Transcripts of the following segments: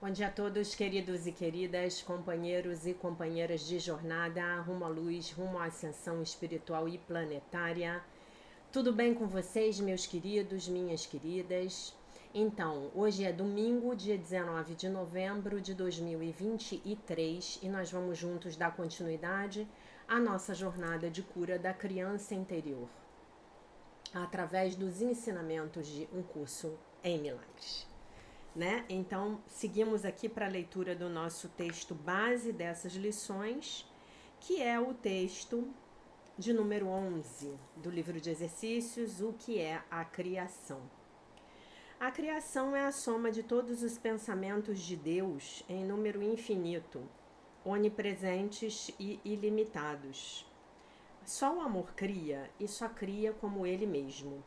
Bom dia a todos, queridos e queridas, companheiros e companheiras de jornada rumo à luz, rumo à ascensão espiritual e planetária. Tudo bem com vocês, meus queridos, minhas queridas? Então, hoje é domingo, dia 19 de novembro de 2023 e nós vamos juntos dar continuidade à nossa jornada de cura da criança interior, através dos ensinamentos de um curso em milagres. Né? Então, seguimos aqui para a leitura do nosso texto base dessas lições, que é o texto de número 11 do livro de exercícios, o que é a criação. A criação é a soma de todos os pensamentos de Deus em número infinito, onipresentes e ilimitados. Só o amor cria e só cria como ele mesmo.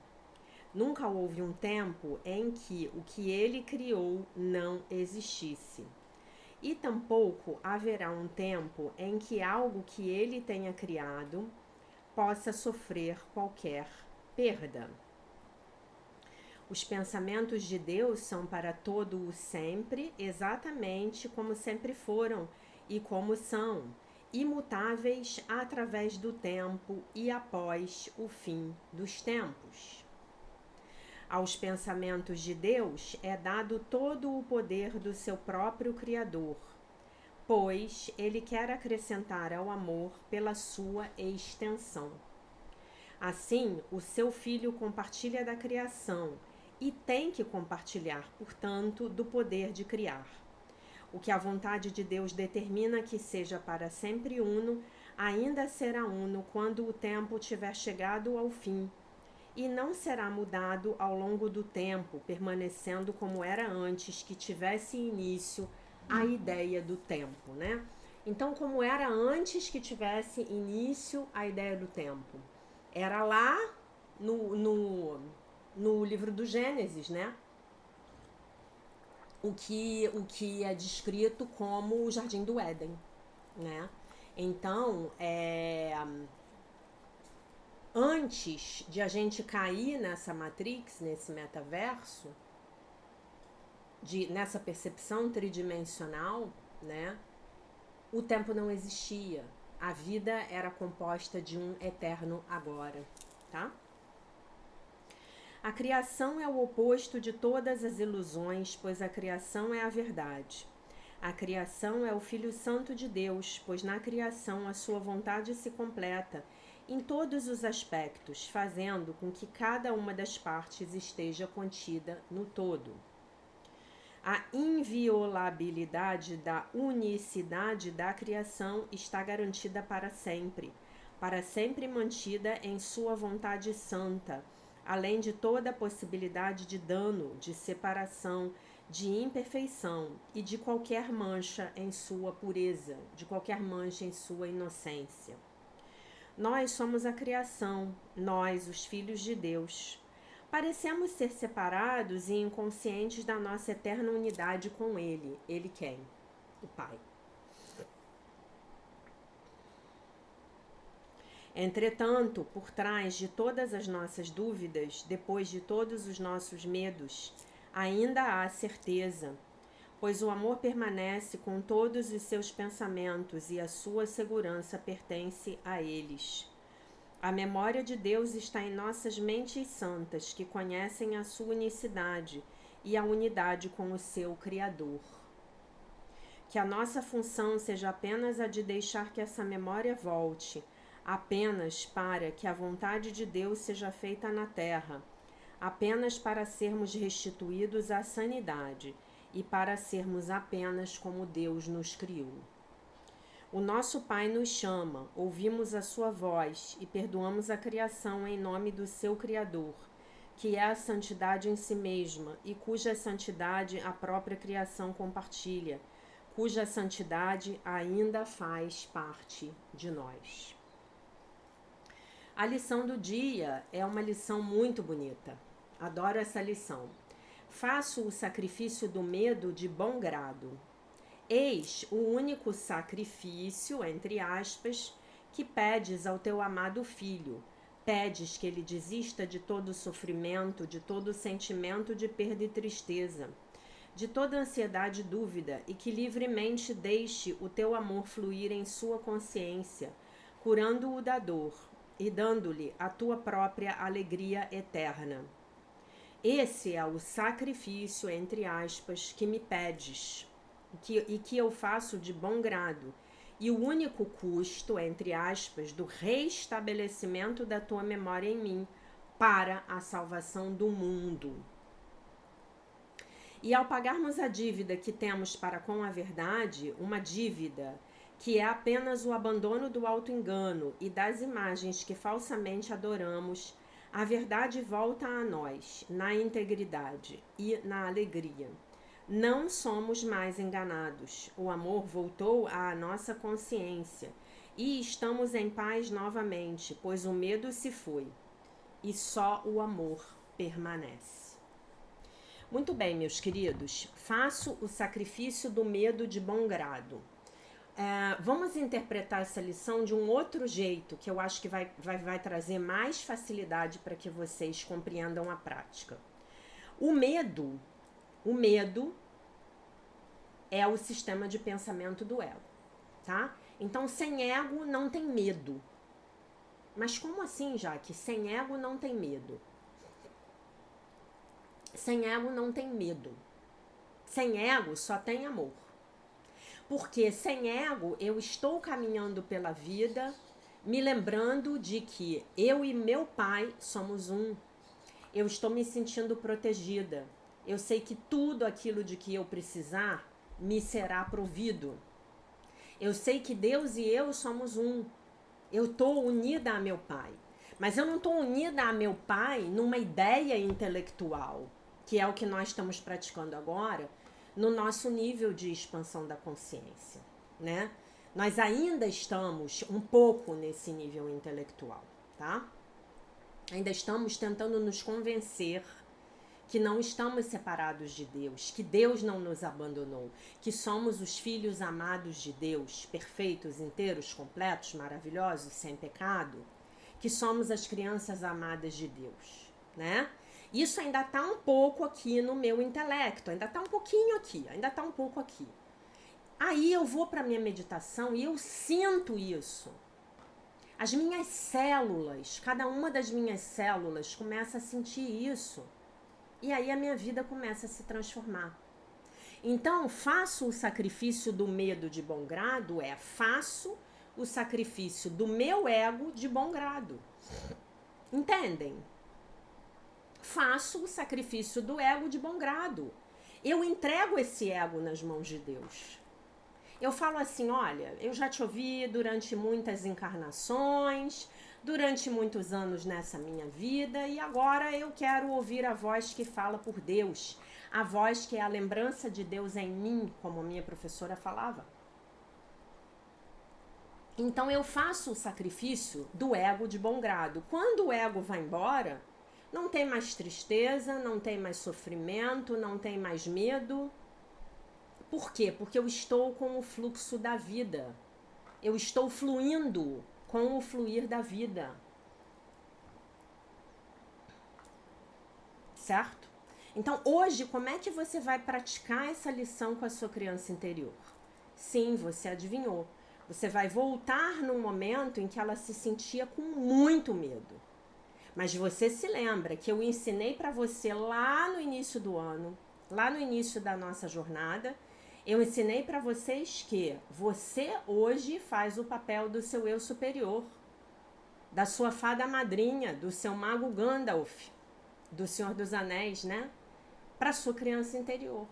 Nunca houve um tempo em que o que ele criou não existisse. E tampouco haverá um tempo em que algo que ele tenha criado possa sofrer qualquer perda. Os pensamentos de Deus são para todo o sempre, exatamente como sempre foram e como são, imutáveis através do tempo e após o fim dos tempos. Aos pensamentos de Deus é dado todo o poder do seu próprio Criador, pois ele quer acrescentar ao amor pela sua extensão. Assim, o seu Filho compartilha da criação e tem que compartilhar, portanto, do poder de criar. O que a vontade de Deus determina que seja para sempre uno, ainda será uno quando o tempo tiver chegado ao fim, e não será mudado ao longo do tempo, permanecendo como era antes que tivesse início a ideia do tempo, né? Então, como era antes que tivesse início a ideia do tempo? Era lá no livro do Gênesis, né? O que é descrito como o Jardim do Éden, né? Então, antes de a gente cair nessa matrix, nesse metaverso, nessa percepção tridimensional, né, o tempo não existia. A vida era composta de um eterno agora, tá? A criação é o oposto de todas as ilusões, pois a criação é a verdade. A criação é o Filho Santo de Deus, pois na criação a sua vontade se completa em todos os aspectos, fazendo com que cada uma das partes esteja contida no todo. A inviolabilidade da unicidade da criação está garantida para sempre mantida em sua vontade santa, além de toda a possibilidade de dano, de separação, de imperfeição e de qualquer mancha em sua pureza, de qualquer mancha em sua inocência. Nós somos a criação, nós, os filhos de Deus. Parecemos ser separados e inconscientes da nossa eterna unidade com Ele. Ele quem? O Pai. Entretanto, por trás de todas as nossas dúvidas, depois de todos os nossos medos, ainda há certeza, pois o amor permanece com todos os seus pensamentos e a sua segurança pertence a eles. A memória de Deus está em nossas mentes santas, que conhecem a sua unicidade e a unidade com o seu Criador. Que a nossa função seja apenas a de deixar que essa memória volte, apenas para que a vontade de Deus seja feita na terra, apenas para sermos restituídos à sanidade e para sermos apenas como Deus nos criou. O nosso Pai nos chama, ouvimos a sua voz e perdoamos a criação em nome do seu Criador, que é a santidade em si mesma e cuja santidade a própria criação compartilha, cuja santidade ainda faz parte de nós. A lição do dia é uma lição muito bonita. Adoro essa lição. Faço o sacrifício do medo de bom grado. Eis o único sacrifício, entre aspas, que pedes ao teu amado filho. Pedes que ele desista de todo sofrimento, de todo sentimento de perda e tristeza, de toda ansiedade e dúvida e que livremente deixe o teu amor fluir em sua consciência, curando-o da dor e dando-lhe a tua própria alegria eterna. Esse é o sacrifício, entre aspas, que me pedes e que eu faço de bom grado, e o único custo, entre aspas, do reestabelecimento da tua memória em mim para a salvação do mundo. E ao pagarmos a dívida que temos para com a verdade, uma dívida que é apenas o abandono do auto-engano e das imagens que falsamente adoramos, a verdade volta a nós, na integridade e na alegria. Não somos mais enganados. O amor voltou à nossa consciência e estamos em paz novamente, pois o medo se foi e só o amor permanece. Muito bem, meus queridos, faço o sacrifício do medo de bom grado. Vamos interpretar essa lição de um outro jeito, que eu acho que vai trazer mais facilidade para que vocês compreendam a prática. O medo é o sistema de pensamento do ego, tá? Então, sem ego não tem medo. Mas como assim, Jaque? Sem ego não tem medo. Sem ego não tem medo. Sem ego só tem amor. Porque sem ego eu estou caminhando pela vida, me lembrando de que eu e meu pai somos um. Eu estou me sentindo protegida. Eu sei que tudo aquilo de que eu precisar me será provido. Eu sei que Deus e eu somos um. Eu estou unida a meu pai. Mas eu não estou unida a meu pai numa ideia intelectual, que é o que nós estamos praticando agora, no nosso nível de expansão da consciência, né? Nós ainda estamos um pouco nesse nível intelectual, tá? Ainda estamos tentando nos convencer que não estamos separados de Deus, que Deus não nos abandonou, que somos os filhos amados de Deus, perfeitos, inteiros, completos, maravilhosos, sem pecado, que somos as crianças amadas de Deus, né? Isso ainda está um pouco aqui no meu intelecto, ainda está um pouquinho aqui, ainda está um pouco aqui. Aí eu vou para a minha meditação e eu sinto isso. As minhas células, cada uma das minhas células começa a sentir isso. E aí a minha vida começa a se transformar. Então, faço o sacrifício do medo de bom grado, faço o sacrifício do meu ego de bom grado. Entendem? Faço o sacrifício do ego de bom grado. Eu entrego esse ego nas mãos de Deus. Eu falo assim, olha, eu já te ouvi durante muitas encarnações, durante muitos anos nessa minha vida, e agora eu quero ouvir a voz que fala por Deus, a voz que é a lembrança de Deus em mim, como a minha professora falava. Então eu faço o sacrifício do ego de bom grado. Quando o ego vai embora, não tem mais tristeza, não tem mais sofrimento, não tem mais medo. Por quê? Porque eu estou com o fluxo da vida. Eu estou fluindo com o fluir da vida. Certo? Então, hoje, como é que você vai praticar essa lição com a sua criança interior? Sim, você adivinhou. Você vai voltar num momento em que ela se sentia com muito medo. Mas você se lembra que eu ensinei para você lá no início do ano, lá no início da nossa jornada, eu ensinei para vocês que você hoje faz o papel do seu eu superior, da sua fada madrinha, do seu mago Gandalf, do Senhor dos Anéis, né? Para sua criança interior.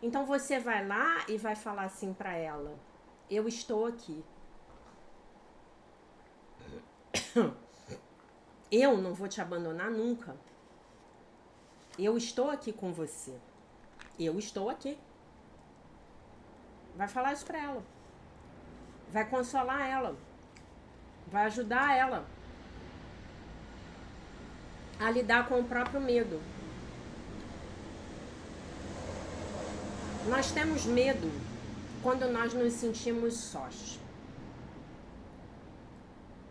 Então você vai lá e vai falar assim para ela: eu estou aqui. Eu não vou te abandonar nunca. Eu estou aqui com você. Eu estou aqui. Vai falar isso para ela. Vai consolar ela. Vai ajudar ela a lidar com o próprio medo. Nós temos medo quando nós nos sentimos sós.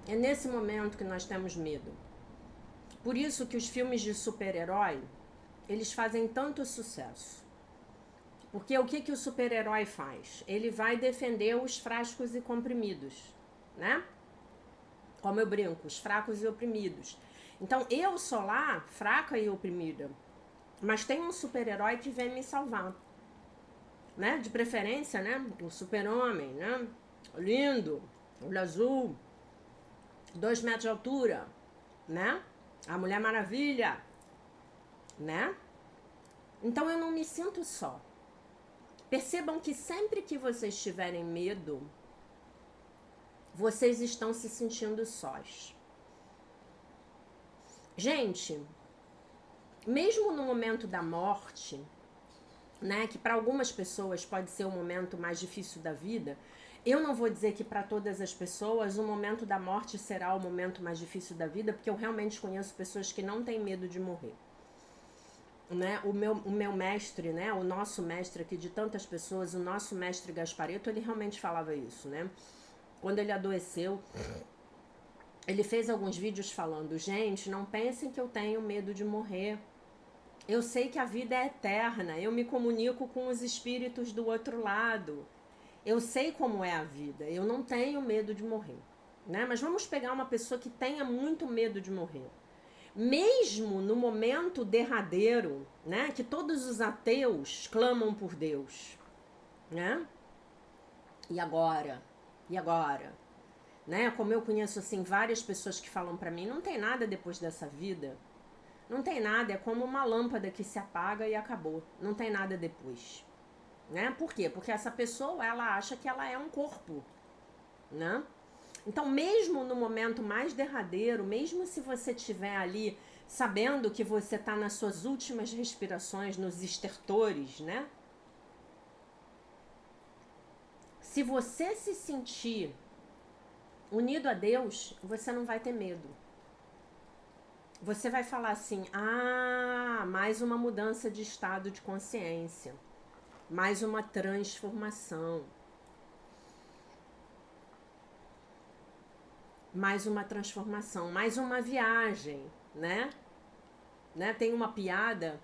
É nesse momento que nós temos medo. Por isso que os filmes de super-herói, eles fazem tanto sucesso. Porque o que o super-herói faz? Ele vai defender os fracos e comprimidos, né? Como eu brinco, os fracos e oprimidos. Então, eu sou lá, fraca e oprimida, mas tem um super-herói que vem me salvar, né? De preferência, né? O super-homem, né? Lindo, olho azul, 2 metros de altura, né? A Mulher Maravilha, né? Então, eu não me sinto só. Percebam que sempre que vocês tiverem medo, vocês estão se sentindo sós. Gente, mesmo no momento da morte, né, que para algumas pessoas pode ser o momento mais difícil da vida, eu não vou dizer que para todas as pessoas o momento da morte será o momento mais difícil da vida, porque eu realmente conheço pessoas que não têm medo de morrer. Né? O meu mestre, né? O nosso mestre aqui de tantas pessoas, o nosso mestre Gasparetto, ele realmente falava isso, né? Quando ele adoeceu, ele fez alguns vídeos falando: gente, não pensem que eu tenho medo de morrer. Eu sei que a vida é eterna, eu me comunico com os espíritos do outro lado. Eu sei como é a vida, eu não tenho medo de morrer, né? Mas vamos pegar uma pessoa que tenha muito medo de morrer. Mesmo no momento derradeiro, né, que todos os ateus clamam por Deus, né? E agora? E agora? Né? Como eu conheço assim várias pessoas que falam para mim, não tem nada depois dessa vida. Não tem nada, é como uma lâmpada que se apaga e acabou. Não tem nada depois, né? Por quê? Porque essa pessoa, ela acha que ela é um corpo, né? Então, mesmo no momento mais derradeiro, mesmo se você estiver ali sabendo que você está nas suas últimas respirações, nos estertores, né? Se você se sentir unido a Deus, você não vai ter medo. Você vai falar assim: ah, mais uma mudança de estado de consciência, mais uma transformação. Mais uma transformação, mais uma viagem, né? Tem uma piada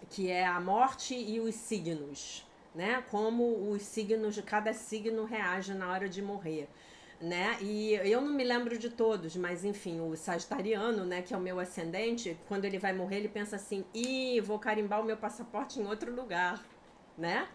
que é a morte e os signos, né? Como os signos de cada signo reage na hora de morrer, né? E eu não me lembro de todos, mas enfim, o sagitariano, né, que é o meu ascendente, quando ele vai morrer, ele pensa assim: "Ih, vou carimbar o meu passaporte em outro lugar", né?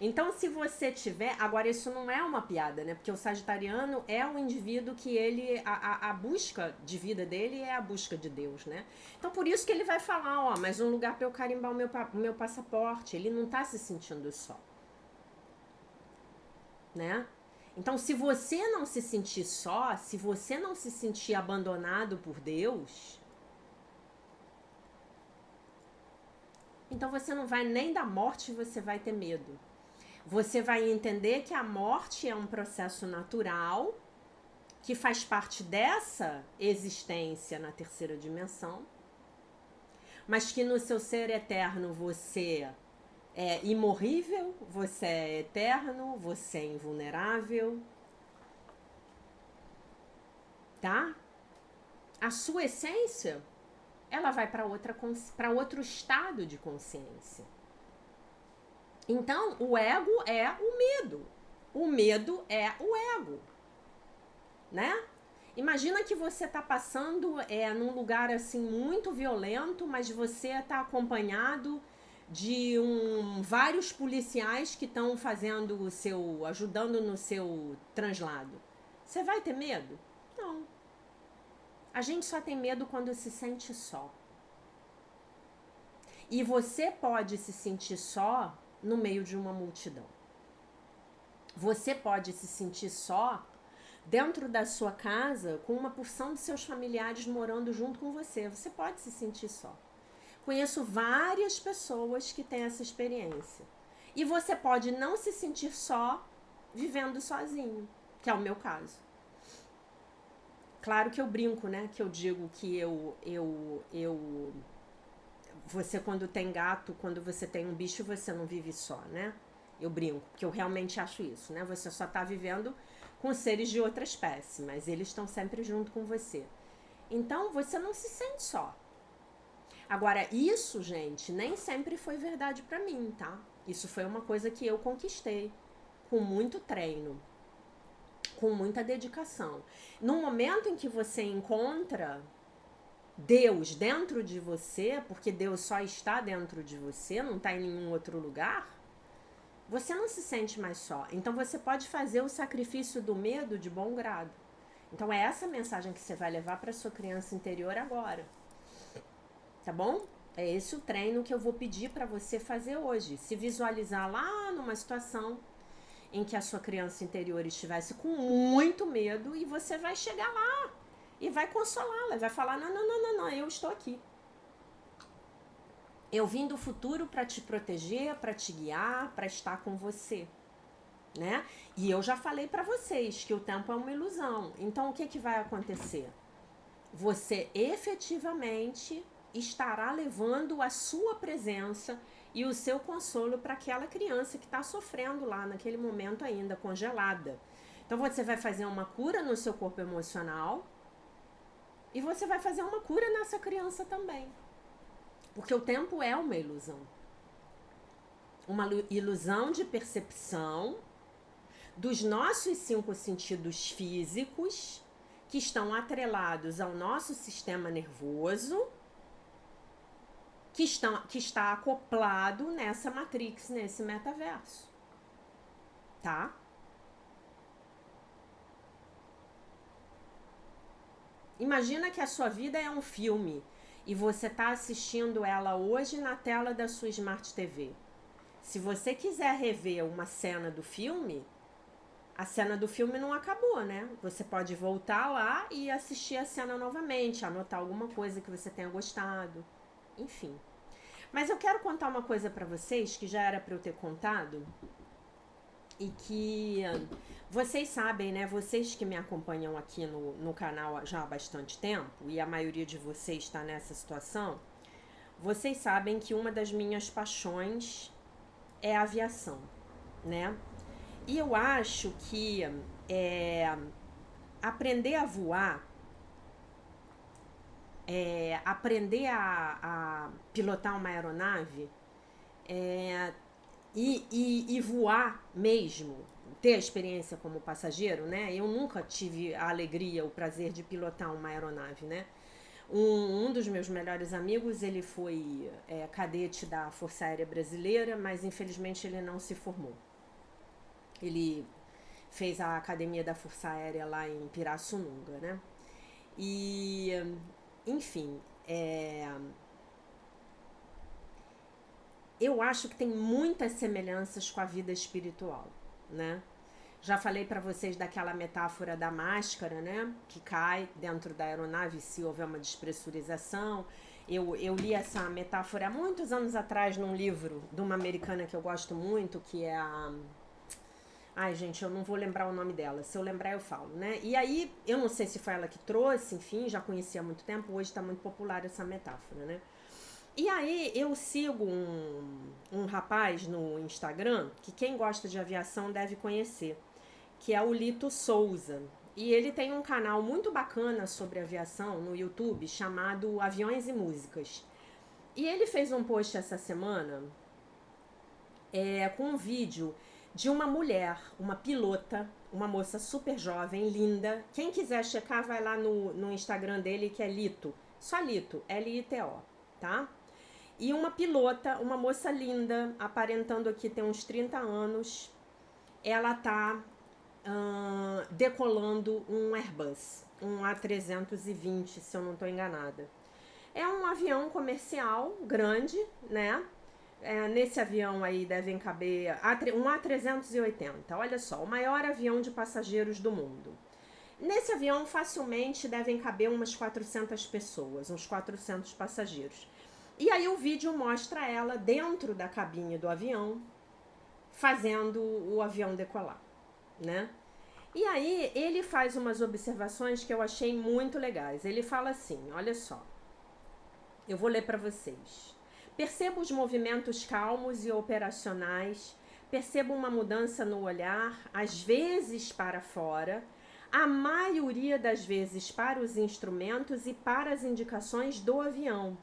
Então, se você tiver. Agora, isso não é uma piada, né? Porque o sagitariano é um indivíduo que ele. A busca de vida dele é a busca de Deus, né? Então, por isso que ele vai falar: ó, mas um lugar para eu carimbar o meu passaporte. Ele não tá se sentindo só, né? Então, se você não se sentir só, se você não se sentir abandonado por Deus, então você não vai nem da morte, você vai ter medo. Você vai entender que a morte é um processo natural, que faz parte dessa existência na terceira dimensão, mas que no seu ser eterno você é imorrível, você é eterno, você é invulnerável, tá? A sua essência, ela vai para outro estado de consciência. Então, o ego é o medo. O medo é o ego, né? Imagina que você está passando num lugar assim muito violento, mas você está acompanhado de vários policiais que estão fazendo ajudando no seu translado. Você vai ter medo? Não. A gente só tem medo quando se sente só. E você pode se sentir só no meio de uma multidão. Você pode se sentir só dentro da sua casa com uma porção de seus familiares morando junto com você. Você pode se sentir só. Conheço várias pessoas que têm essa experiência. E você pode não se sentir só vivendo sozinho, que é o meu caso. Claro que eu brinco, né? Que eu digo que você quando tem gato, quando você tem um bicho, você não vive só, né? Eu brinco, porque eu realmente acho isso, né? Você só tá vivendo com seres de outra espécie, mas eles estão sempre junto com você. Então, você não se sente só. Agora, isso, gente, nem sempre foi verdade pra mim, tá? Isso foi uma coisa que eu conquistei com muito treino, com muita dedicação. No momento em que você encontra Deus dentro de você, porque Deus só está dentro de você, não está em nenhum outro lugar, você não se sente mais só. Então você pode fazer o sacrifício do medo de bom grado. Então é essa mensagem que você vai levar para sua criança interior agora. Tá bom? É esse o treino que eu vou pedir para você fazer hoje. Se visualizar lá numa situação em que a sua criança interior estivesse com muito medo e você vai chegar lá e vai consolá-la, vai falar: não, não, não, não, não, eu estou aqui. Eu vim do futuro para te proteger, para te guiar, para estar com você, né? E eu já falei para vocês que o tempo é uma ilusão. Então o que que vai acontecer? Você efetivamente estará levando a sua presença e o seu consolo para aquela criança que está sofrendo lá naquele momento ainda congelada. Então você vai fazer uma cura no seu corpo emocional e você vai fazer uma cura nessa criança também. Porque o tempo é uma ilusão. Uma ilusão de percepção dos nossos 5 sentidos físicos que estão atrelados ao nosso sistema nervoso, que está acoplado nessa matrix, nesse metaverso. Tá? Imagina que a sua vida é um filme e você está assistindo ela hoje na tela da sua Smart TV. Se você quiser rever uma cena do filme, a cena do filme não acabou, né? Você pode voltar lá e assistir a cena novamente, anotar alguma coisa que você tenha gostado, enfim. Mas eu quero contar uma coisa para vocês que já era para eu ter contado e que vocês sabem, né? Vocês que me acompanham aqui no canal já há bastante tempo, e a maioria de vocês está nessa situação, vocês sabem que uma das minhas paixões é a aviação, né? E eu acho que aprender a voar, aprender a pilotar uma aeronave e voar mesmo, ter a experiência como passageiro, né? Eu nunca tive a alegria, o prazer de pilotar uma aeronave, né? Um dos meus melhores amigos, ele foi cadete da Força Aérea Brasileira, mas infelizmente ele não se formou. Ele fez a academia da Força Aérea lá em Pirassununga, né? E, enfim, eu acho que tem muitas semelhanças com a vida espiritual, né? Já falei para vocês daquela metáfora da máscara, né? Que cai dentro da aeronave se houver uma despressurização. Eu li essa metáfora há muitos anos atrás num livro de uma americana que eu gosto muito, que é a... Ai, gente, eu não vou lembrar o nome dela. Se eu lembrar, eu falo, né? E aí, eu não sei se foi ela que trouxe, enfim, já conhecia há muito tempo. Hoje está muito popular essa metáfora, né? E aí, eu sigo um rapaz no Instagram, que quem gosta de aviação deve conhecer, que é o Lito Souza. E ele tem um canal muito bacana sobre aviação no YouTube, chamado Aviões e Músicas. E ele fez um post essa semana com um vídeo de uma mulher, uma pilota, uma moça super jovem, linda. Quem quiser checar, vai lá no Instagram dele, que é Lito. Só Lito, Lito, tá? E uma pilota, uma moça linda, aparentando aqui ter uns 30 anos. Ela tá decolando um Airbus, um A320, se eu não estou enganada. É um avião comercial grande, né? Nesse avião aí devem caber um A380, olha só, o maior avião de passageiros do mundo. Nesse avião facilmente devem caber umas 400 pessoas, uns 400 passageiros. E aí o vídeo mostra ela dentro da cabine do avião, fazendo o avião decolar, né? E aí ele faz umas observações que eu achei muito legais. Ele fala assim, olha só, eu vou ler para vocês. Percebo os movimentos calmos e operacionais, percebo uma mudança no olhar, às vezes para fora, a maioria das vezes para os instrumentos e para as indicações do avião.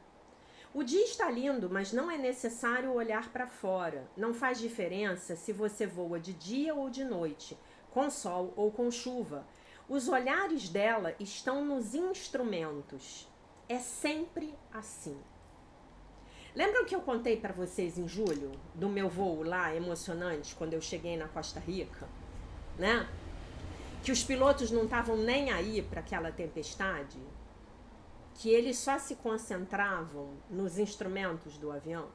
O dia está lindo, mas não é necessário olhar para fora. Não faz diferença se você voa de dia ou de noite, com sol ou com chuva. Os olhares dela estão nos instrumentos. É sempre assim. Lembram que eu contei para vocês em julho do meu voo lá emocionante quando eu cheguei na Costa Rica, né? Que os pilotos não estavam nem aí para aquela tempestade, que eles só se concentravam nos instrumentos do avião.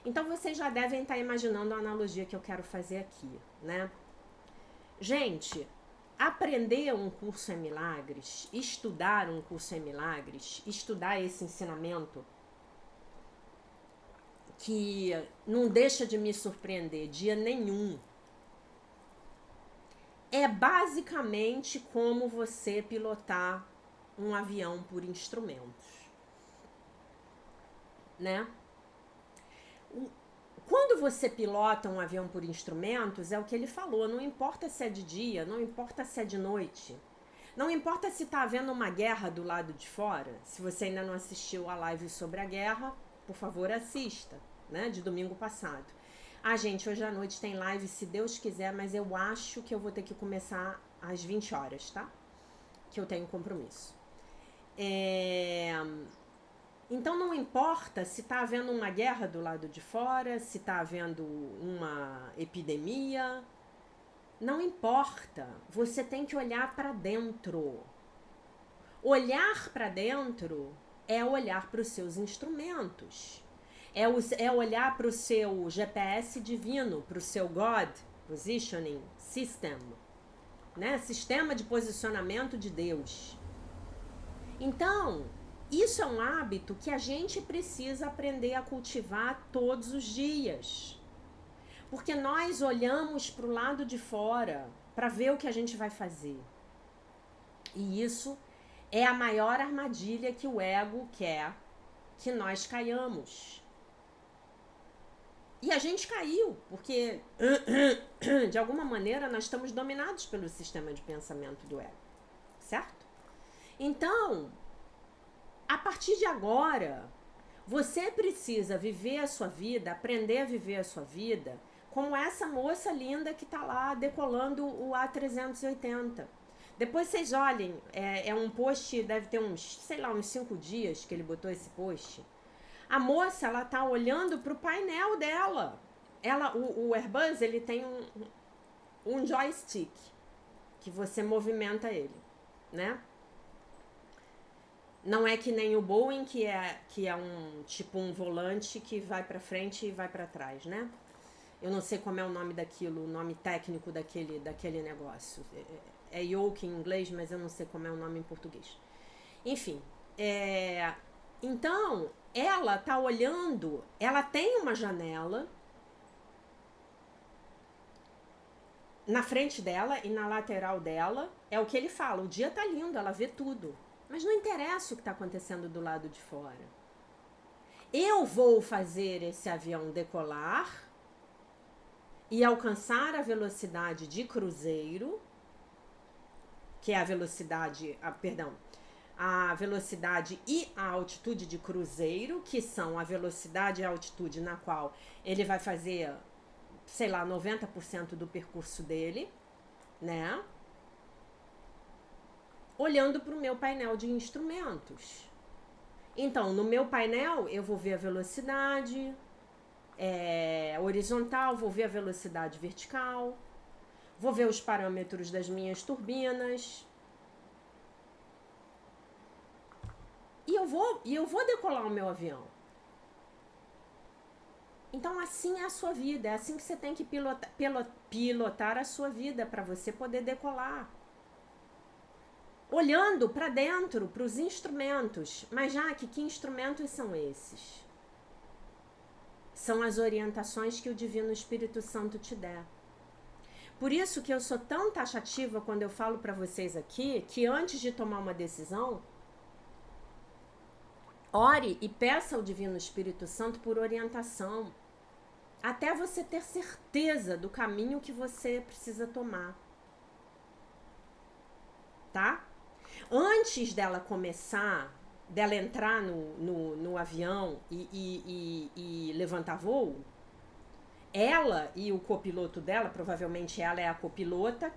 Então vocês já devem estar imaginando a analogia que eu quero fazer aqui, né? Gente, aprender um curso em milagres, estudar um curso em milagres, estudar esse ensinamento que não deixa de me surpreender dia nenhum, é basicamente como você pilotar um avião por instrumentos, né? Quando você pilota um avião por instrumentos, é o que ele falou, não importa se é de dia, não importa se é de noite, não importa se está havendo uma guerra do lado de fora. Se você ainda não assistiu a live sobre a guerra, por favor assista, né, de domingo passado. Ah, gente, hoje à noite tem live, se Deus quiser, mas eu acho que eu vou ter que começar às 20 horas, tá? Que eu tenho compromisso. Então não importa se está havendo uma guerra do lado de fora, se está havendo uma epidemia, não importa. Você tem que olhar para dentro. Olhar para dentro é olhar para os seus instrumentos. É olhar para o seu GPS divino, para o seu God Positioning System, né? Sistema de posicionamento de Deus. Então, isso é um hábito que a gente precisa aprender a cultivar todos os dias. Porque nós olhamos para o lado de fora para ver o que a gente vai fazer. E isso é a maior armadilha que o ego quer que nós caiamos. E a gente caiu, porque de alguma maneira nós estamos dominados pelo sistema de pensamento do ego, certo? Então, a partir de agora, você precisa viver a sua vida, aprender a viver a sua vida, como essa moça linda que está lá decolando o A380. Depois vocês olhem, é um post, deve ter uns 5 dias que ele botou esse post. A moça, ela tá olhando pro painel dela. O Airbus, ele tem um joystick que você movimenta ele, né? Não é que nem o Boeing, que é um tipo um volante que vai para frente e vai para trás, né? Eu não sei como é o nome daquilo, o nome técnico daquele negócio. É yoke em inglês, mas eu não sei como é o nome em português. Enfim, então, ela tá olhando, ela tem uma janela na frente dela e na lateral dela. É o que ele fala, o dia tá lindo, ela vê tudo. Mas não interessa o que está acontecendo do lado de fora. Eu vou fazer esse avião decolar e alcançar a velocidade de cruzeiro, que é a velocidade, a velocidade e a altitude de cruzeiro, que são a velocidade e a altitude na qual ele vai fazer, sei lá, 90% do percurso dele, né? Olhando para o meu painel de instrumentos. Então, no meu painel, eu vou ver a velocidade horizontal, vou ver a velocidade vertical, vou ver os parâmetros das minhas turbinas. E eu vou decolar o meu avião. Então, assim é a sua vida. É assim que você tem que pilotar a sua vida para você poder decolar. Olhando para dentro, para os instrumentos. Mas, Jaque, que instrumentos são esses? São as orientações que o Divino Espírito Santo te der. Por isso que eu sou tão taxativa quando eu falo para vocês aqui que antes de tomar uma decisão, ore e peça ao Divino Espírito Santo por orientação, até você ter certeza do caminho que você precisa tomar. Tá? Antes dela começar dela entrar no avião e levantar voo, ela e o copiloto dela, provavelmente ela é a copilota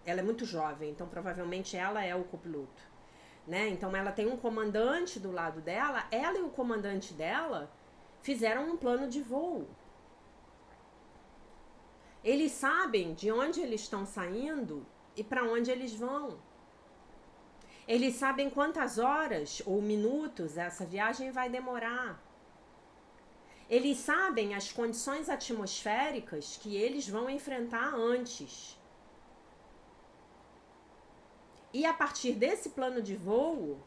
ela é muito jovem, então provavelmente ela é o copiloto, né? Então ela tem um comandante do lado dela, ela e o comandante dela fizeram um plano de voo. Eles sabem de onde eles estão saindo e para onde eles vão. Eles sabem quantas horas ou minutos essa viagem vai demorar. Eles sabem as condições atmosféricas que eles vão enfrentar antes. E a partir desse plano de voo,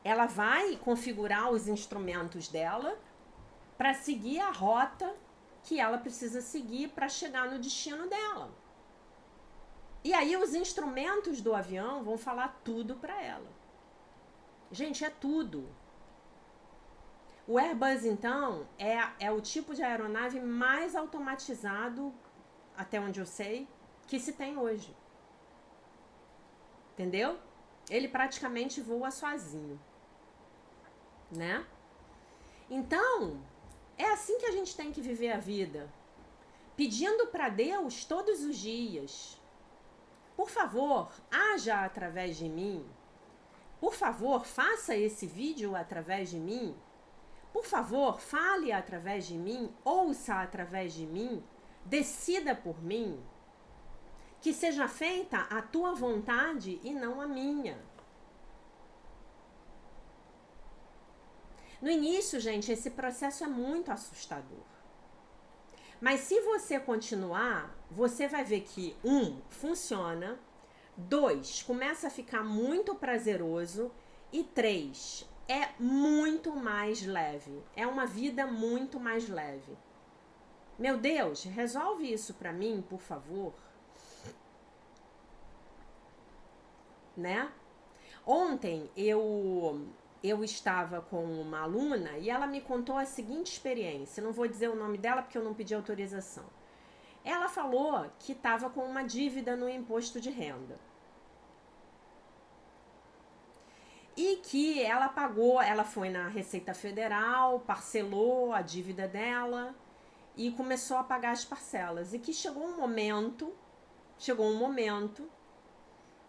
ela vai configurar os instrumentos dela para seguir a rota que ela precisa seguir para chegar no destino dela. E aí os instrumentos do avião vão falar tudo para ela. Gente, é tudo. O Airbus, então, é o tipo de aeronave mais automatizado, até onde eu sei, que se tem hoje. Entendeu? Ele praticamente voa sozinho, né? Então, é assim que a gente tem que viver a vida. Pedindo para Deus todos os dias: por favor, haja através de mim. Por favor, faça esse vídeo através de mim. Por favor, fale através de mim, ouça através de mim, decida por mim. Que seja feita a tua vontade e não a minha. No início, gente, esse processo é muito assustador. Mas se você continuar, você vai ver que, 1, funciona, 2, começa a ficar muito prazeroso e 3, é muito mais leve. É uma vida muito mais leve. Meu Deus, resolve isso pra mim, por favor. Né? Ontem eu estava com uma aluna e ela me contou a seguinte experiência. Não vou dizer o nome dela porque eu não pedi autorização. Ela falou que estava com uma dívida no imposto de renda. E que ela pagou, ela foi na Receita Federal, parcelou a dívida dela e começou a pagar as parcelas. E que chegou um momento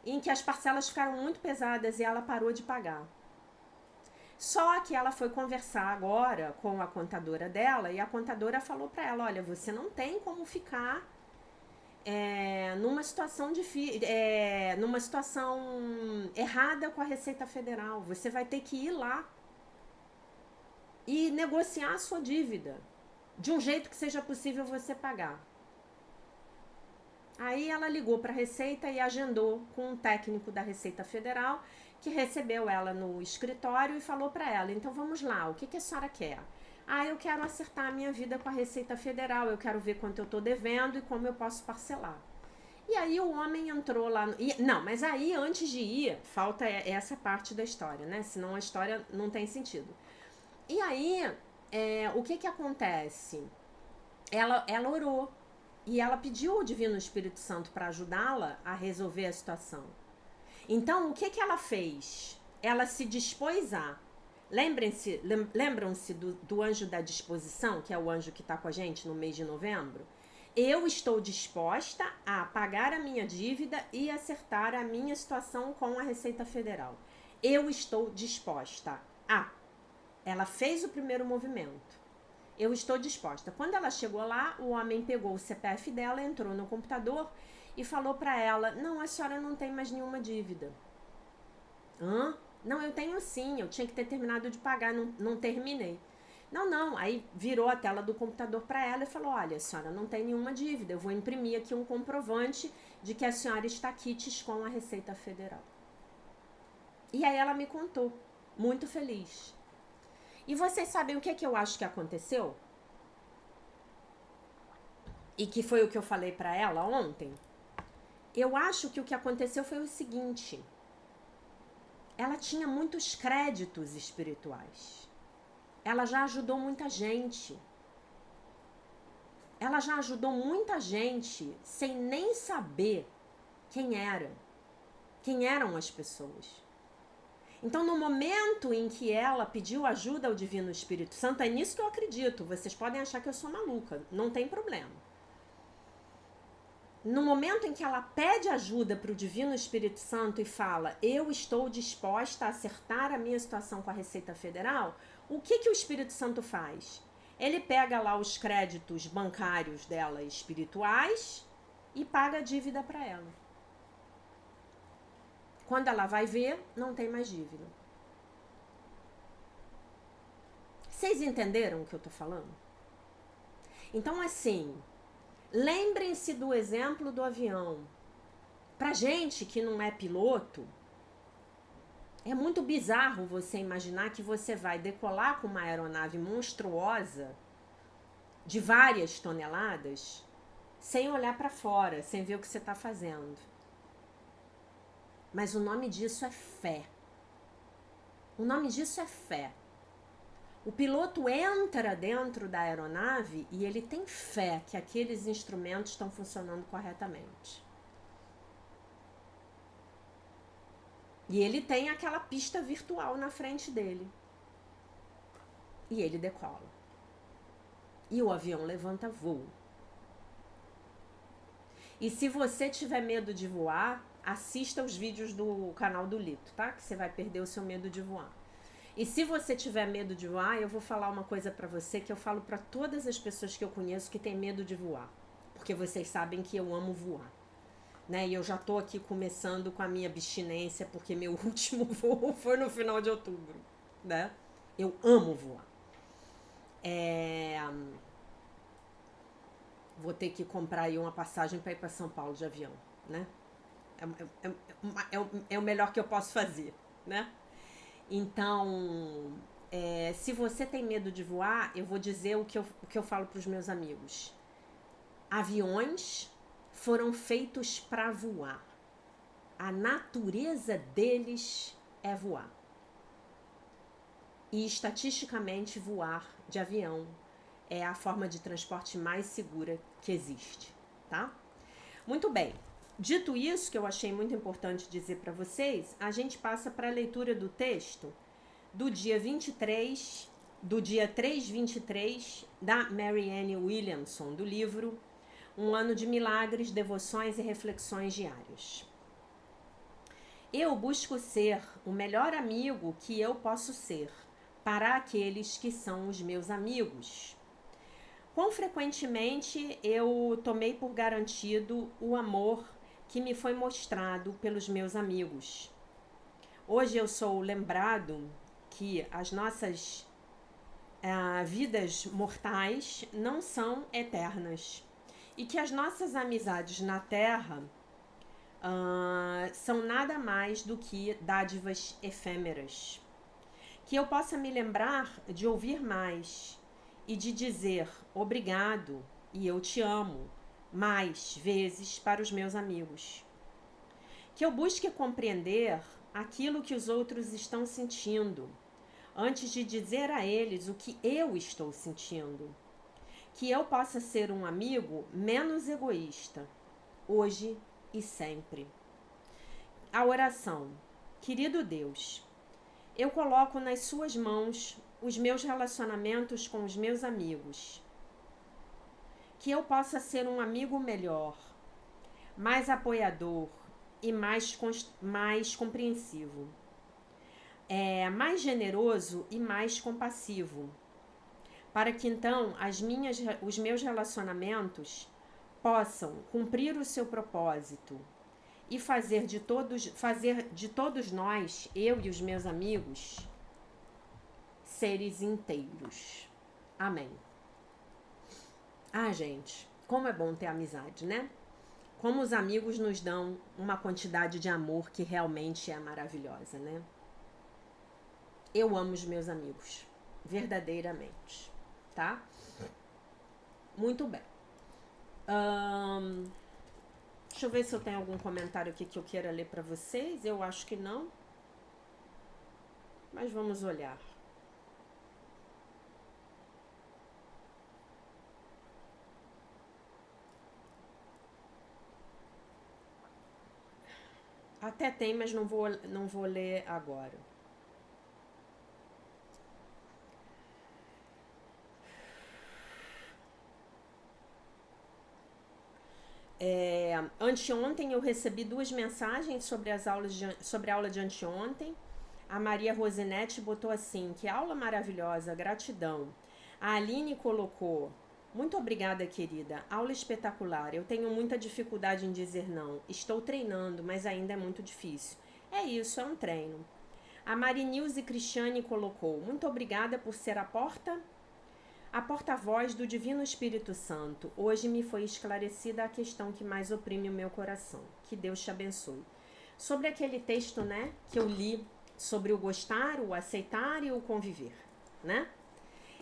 em que as parcelas ficaram muito pesadas e ela parou de pagar. Só que ela foi conversar agora com a contadora dela e a contadora falou para ela: olha, você não tem como ficar numa situação numa situação errada com a Receita Federal. Você vai ter que ir lá e negociar a sua dívida de um jeito que seja possível você pagar. Aí ela ligou para a Receita e agendou com um técnico da Receita Federal que recebeu ela no escritório e falou para ela: então vamos lá, o que a senhora quer? Ah, eu quero acertar a minha vida com a Receita Federal, eu quero ver quanto eu estou devendo e como eu posso parcelar. E aí o homem entrou lá... Não, mas aí antes de ir, falta essa parte da história, né? Senão a história não tem sentido. E aí, o que acontece? Ela orou. E ela pediu ao Divino Espírito Santo para ajudá-la a resolver a situação. Então, o que ela fez? Ela se dispôs a... Lembram-se do anjo da disposição, que é o anjo que está com a gente no mês de novembro? Eu estou disposta a pagar a minha dívida e acertar a minha situação com a Receita Federal. Eu estou disposta a... Ela fez o primeiro movimento. Eu estou disposta. Quando ela chegou lá, o homem pegou o CPF dela, entrou no computador e falou para ela: não, a senhora não tem mais nenhuma dívida. Hã? Não, eu tenho sim, eu tinha que ter terminado de pagar, não terminei. Não, aí virou a tela do computador para ela e falou: olha, a senhora não tem nenhuma dívida, eu vou imprimir aqui um comprovante de que a senhora está quites com a Receita Federal. E aí ela me contou, muito feliz. E vocês sabem o que eu acho que aconteceu? E que foi o que eu falei para ela ontem? Eu acho que o que aconteceu foi o seguinte: ela tinha muitos créditos espirituais. Ela já ajudou muita gente. Ela já ajudou muita gente sem nem saber quem era. Quem eram as pessoas? Então, no momento em que ela pediu ajuda ao Divino Espírito Santo, é nisso que eu acredito. Vocês podem achar que eu sou maluca, não tem problema. No momento em que ela pede ajuda para o Divino Espírito Santo e fala, eu estou disposta a acertar a minha situação com a Receita Federal, o que o Espírito Santo faz? Ele pega lá os créditos bancários dela espirituais e paga a dívida para ela. Quando ela vai ver, não tem mais dívida. Vocês entenderam o que eu tô falando? Então, assim, lembrem-se do exemplo do avião. Pra gente que não é piloto, é muito bizarro você imaginar que você vai decolar com uma aeronave monstruosa de várias toneladas sem olhar para fora, sem ver o que você está fazendo. Mas o nome disso é fé. O nome disso é fé. O piloto entra dentro da aeronave e ele tem fé que aqueles instrumentos estão funcionando corretamente. E ele tem aquela pista virtual na frente dele. E ele decola. E o avião levanta voo. E se você tiver medo de voar, assista os vídeos do canal do Lito, tá? Que você vai perder o seu medo de voar. E se você tiver medo de voar, eu vou falar uma coisa pra você que eu falo pra todas as pessoas que eu conheço que tem medo de voar. Porque vocês sabem que eu amo voar. Né? E eu já tô aqui começando com a minha abstinência, porque meu último voo foi no final de outubro, né? Eu amo voar. Vou ter que comprar aí uma passagem para ir para São Paulo de avião, né? É o melhor que eu posso fazer, né? Então, se você tem medo de voar, eu vou dizer o que eu falo para os meus amigos. Aviões foram feitos para voar. A natureza deles é voar. E estatisticamente voar de avião é a forma de transporte mais segura que existe, tá? Muito bem. Dito isso, que eu achei muito importante dizer para vocês, a gente passa para a leitura do texto do dia 23, do dia 3/23, da Marianne Williamson, do livro Um Ano de Milagres, Devoções e Reflexões Diárias. Eu busco ser o melhor amigo que eu posso ser para aqueles que são os meus amigos. Quão frequentemente eu tomei por garantido o amor que me foi mostrado pelos meus amigos. Hoje eu sou lembrado que as nossas vidas mortais não são eternas e que as nossas amizades na Terra são nada mais do que dádivas efêmeras. Que eu possa me lembrar de ouvir mais e de dizer obrigado e eu te amo mais vezes para os meus amigos. Que eu busque compreender aquilo que os outros estão sentindo, antes de dizer a eles o que eu estou sentindo. Que eu possa ser um amigo menos egoísta, hoje e sempre. A oração. Querido Deus, eu coloco nas suas mãos os meus relacionamentos com os meus amigos. Que eu possa ser um amigo melhor, mais apoiador e mais compreensivo. Mais generoso e mais compassivo. Para que então os meus relacionamentos possam cumprir o seu propósito e fazer de todos nós, eu e os meus amigos, seres inteiros. Amém. Gente, como é bom ter amizade, né? Como os amigos nos dão uma quantidade de amor que realmente é maravilhosa, né? Eu amo os meus amigos, verdadeiramente, tá? Muito bem. Deixa eu ver se eu tenho algum comentário aqui que eu queira ler para vocês. Eu acho que não. Mas vamos olhar. Até tem, mas não vou ler agora. Anteontem eu recebi 2 mensagens sobre a aula de anteontem. A Maria Rosinete botou assim: que aula maravilhosa, gratidão. A Aline colocou: muito obrigada, querida, aula espetacular. Eu tenho muita dificuldade em dizer não. Estou treinando, mas ainda é muito difícil. É isso, é um treino. A Marinilze Cristiane colocou: muito obrigada por ser a porta-voz do Divino Espírito Santo. Hoje me foi esclarecida a questão que mais oprime o meu coração. Que Deus te abençoe. Sobre aquele texto, né, que eu li sobre o gostar, o aceitar e o conviver, né?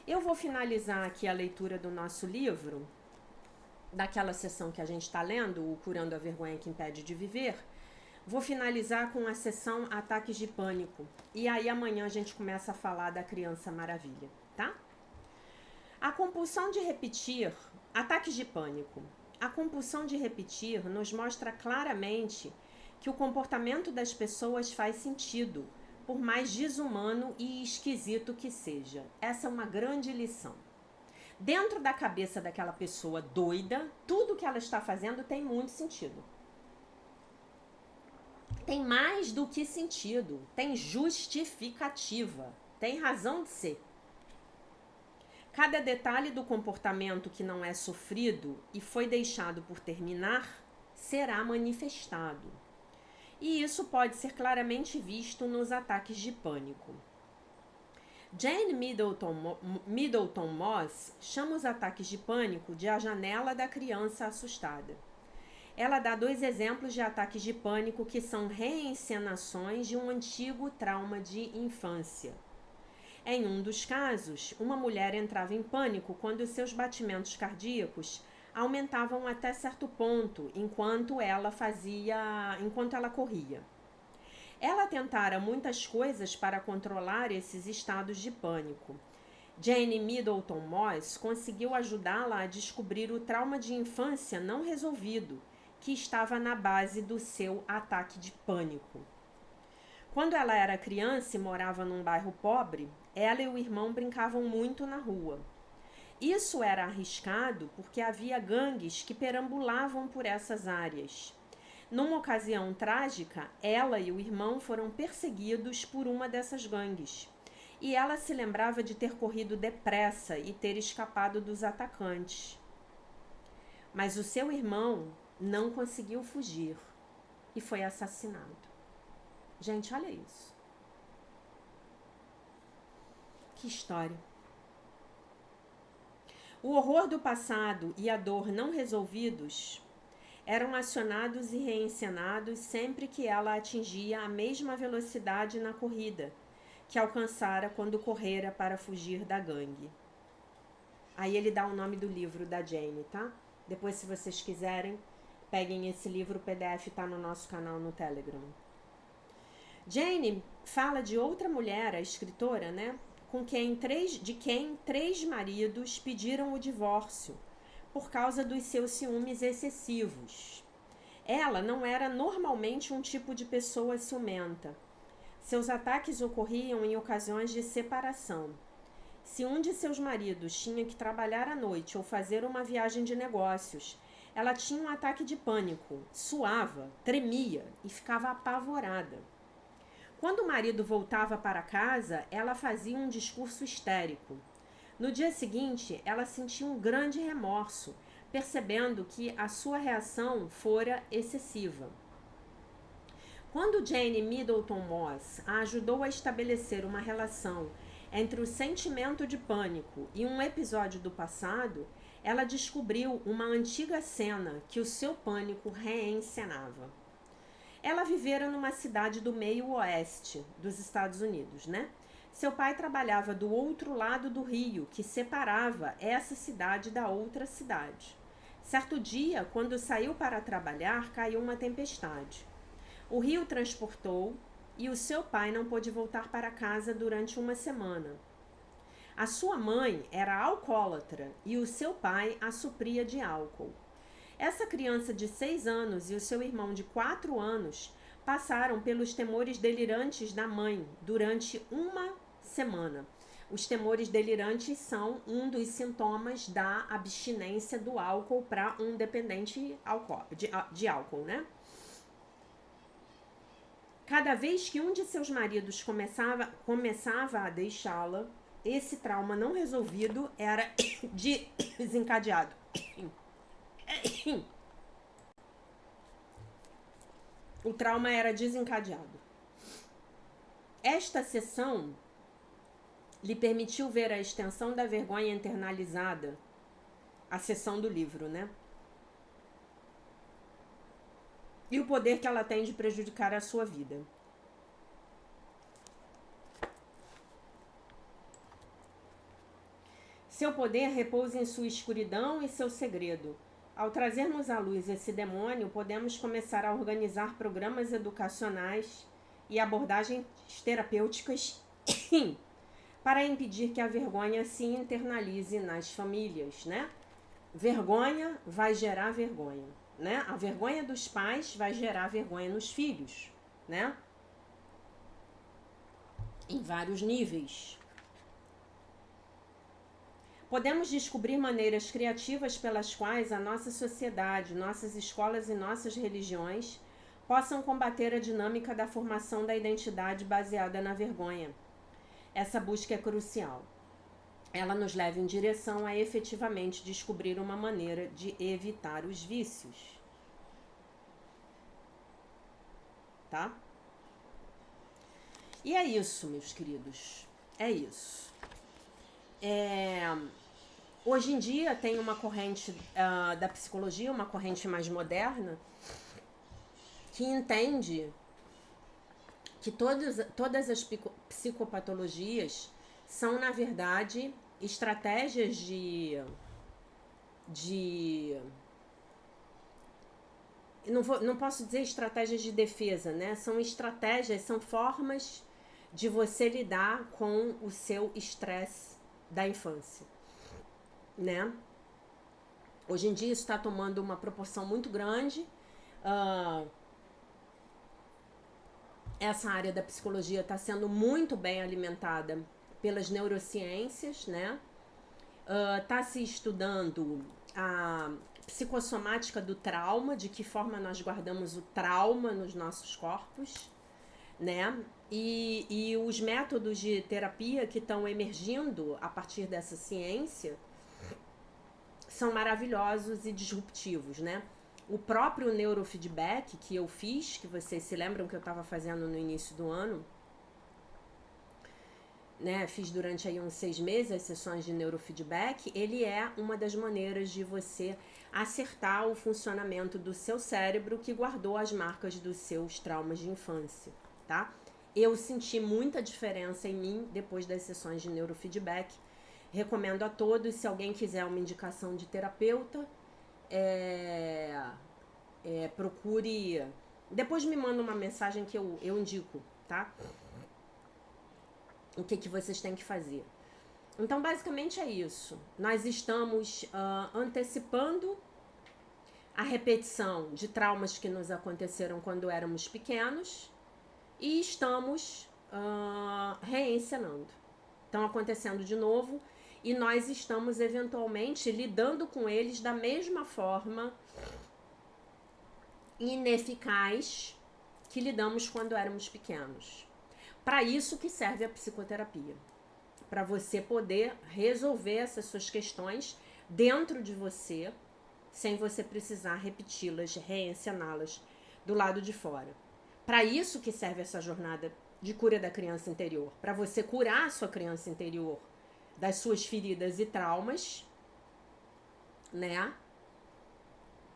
Eu vou finalizar aqui a leitura do nosso livro, daquela sessão que a gente está lendo, o Curando a Vergonha que Impede de Viver. Vou finalizar com a sessão Ataques de Pânico. E aí amanhã a gente começa a falar da Criança Maravilha, tá? A compulsão de repetir, ataques de pânico. A compulsão de repetir nos mostra claramente que o comportamento das pessoas faz sentido, por mais desumano e esquisito que seja. Essa é uma grande lição. Dentro da cabeça daquela pessoa doida, tudo que ela está fazendo tem muito sentido. Tem mais do que sentido, tem justificativa, tem razão de ser. Cada detalhe do comportamento que não é sofrido e foi deixado por terminar será manifestado. E isso pode ser claramente visto nos ataques de pânico. Jane Middleton Moss chama os ataques de pânico de a janela da criança assustada. Ela dá 2 exemplos de ataques de pânico que são reencenações de um antigo trauma de infância. Em um dos casos, uma mulher entrava em pânico quando seus batimentos cardíacos aumentavam até certo ponto enquanto ela corria. Ela tentara muitas coisas para controlar esses estados de pânico. Jane Middleton Moss conseguiu ajudá-la a descobrir o trauma de infância não resolvido, que estava na base do seu ataque de pânico. Quando ela era criança e morava num bairro pobre, ela e o irmão brincavam muito na rua. Isso era arriscado porque havia gangues que perambulavam por essas áreas. Numa ocasião trágica, ela e o irmão foram perseguidos por uma dessas gangues. E ela se lembrava de ter corrido depressa e ter escapado dos atacantes. Mas o seu irmão não conseguiu fugir e foi assassinado. Gente, olha isso. Que história. O horror do passado e a dor não resolvidos eram acionados e reencenados sempre que ela atingia a mesma velocidade na corrida que alcançara quando correra para fugir da gangue. Aí ele dá o nome do livro da Jane, tá? Depois, se vocês quiserem, peguem esse livro, o PDF tá no nosso canal no Telegram. Jane fala de outra mulher, a escritora, né? De quem 3 maridos pediram o divórcio por causa dos seus ciúmes excessivos. Ela não era normalmente um tipo de pessoa ciumenta. Seus ataques ocorriam em ocasiões de separação. Se um de seus maridos tinha que trabalhar à noite ou fazer uma viagem de negócios, ela tinha um ataque de pânico, suava, tremia e ficava apavorada. Quando o marido voltava para casa, ela fazia um discurso histérico. No dia seguinte, ela sentia um grande remorso, percebendo que a sua reação fora excessiva. Quando Jane Middleton Moss a ajudou a estabelecer uma relação entre o sentimento de pânico e um episódio do passado, ela descobriu uma antiga cena que o seu pânico reencenava. Ela vivera numa cidade do meio oeste dos Estados Unidos, né? Seu pai trabalhava do outro lado do rio, que separava essa cidade da outra cidade. Certo dia, quando saiu para trabalhar, caiu uma tempestade. O rio transportou e o seu pai não pôde voltar para casa durante uma semana. A sua mãe era alcoólatra e o seu pai a supria de álcool. Essa criança de 6 anos e o seu irmão de 4 anos passaram pelos temores delirantes da mãe durante uma semana. Os temores delirantes são um dos sintomas da abstinência do álcool para um dependente de álcool, né? Cada vez que um de seus maridos começava a deixá-la, esse trauma não resolvido era desencadeado. O trauma era desencadeado. Esta sessão lhe permitiu ver a extensão da vergonha internalizada, a sessão do livro, né? E o poder que ela tem de prejudicar a sua vida. Seu poder repousa em sua escuridão e seu segredo. Ao trazermos à luz esse demônio, podemos começar a organizar programas educacionais e abordagens terapêuticas para impedir que a vergonha se internalize nas famílias, né? Vergonha vai gerar vergonha, né? A vergonha dos pais vai gerar vergonha nos filhos, né? Em vários níveis. Podemos descobrir maneiras criativas pelas quais a nossa sociedade, nossas escolas e nossas religiões possam combater a dinâmica da formação da identidade baseada na vergonha. Essa busca é crucial. Ela nos leva em direção a efetivamente descobrir uma maneira de evitar os vícios. Tá? E é isso, meus queridos. É isso. Hoje em dia tem uma corrente da psicologia, uma corrente mais moderna, que entende que todas as psicopatologias são, na verdade, estratégias não posso dizer estratégias de defesa, né? São estratégias, são formas de você lidar com o seu estresse da infância, né? Hoje em dia isso está tomando uma proporção muito grande. Essa área da psicologia está sendo muito bem alimentada pelas neurociências, né? Está se estudando a psicossomática do trauma, de que forma nós guardamos o trauma nos nossos corpos, né? E os métodos de terapia que estão emergindo a partir dessa ciência são maravilhosos e disruptivos, né? O próprio neurofeedback que eu fiz, que vocês se lembram que eu estava fazendo no início do ano, né? Fiz durante aí uns 6 meses as sessões de neurofeedback. Ele é uma das maneiras de você acertar o funcionamento do seu cérebro que guardou as marcas dos seus traumas de infância, tá? Eu senti muita diferença em mim depois das sessões de neurofeedback. Recomendo a todos, se alguém quiser uma indicação de terapeuta, procure. Depois me manda uma mensagem que eu indico, tá? O que vocês têm que fazer. Então, basicamente é isso. Nós estamos antecipando a repetição de traumas que nos aconteceram quando éramos pequenos e estamos reencenando. Estão acontecendo de novo e nós estamos eventualmente lidando com eles da mesma forma ineficaz que lidamos quando éramos pequenos. Para isso que serve a psicoterapia. Para você poder resolver essas suas questões dentro de você, sem você precisar repeti-las, reencená-las do lado de fora. Para isso que serve essa jornada de cura da criança interior. Para você curar a sua criança interior das suas feridas e traumas, né?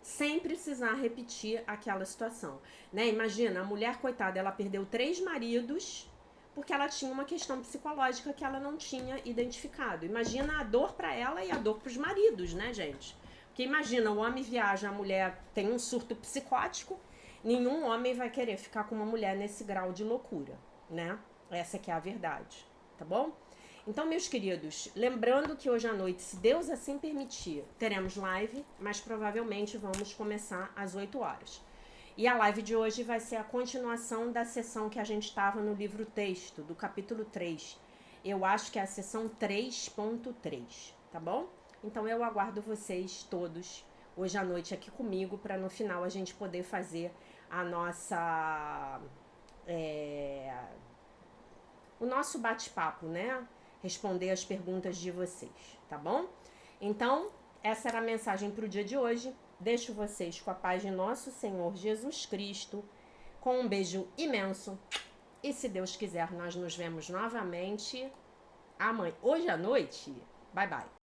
Sem precisar repetir aquela situação, né? Imagina, a mulher, coitada, ela perdeu 3 maridos porque ela tinha uma questão psicológica que ela não tinha identificado. Imagina a dor para ela e a dor para os maridos, né, gente? Porque imagina, o homem viaja, a mulher tem um surto psicótico, nenhum homem vai querer ficar com uma mulher nesse grau de loucura, né? Essa que é a verdade, tá bom? Então, meus queridos, lembrando que hoje à noite, se Deus assim permitir, teremos live, mas provavelmente vamos começar às 8 horas. E a live de hoje vai ser a continuação da sessão que a gente estava no livro texto, do capítulo 3. Eu acho que é a sessão 3.3, tá bom? Então eu aguardo vocês todos hoje à noite aqui comigo para no final a gente poder fazer a nossa... o nosso bate-papo, né? Responder as perguntas de vocês, tá bom? Então, essa era a mensagem para o dia de hoje. Deixo vocês com a paz de nosso Senhor Jesus Cristo, com um beijo imenso. E se Deus quiser, nós nos vemos novamente amanhã, hoje à noite. Bye, bye.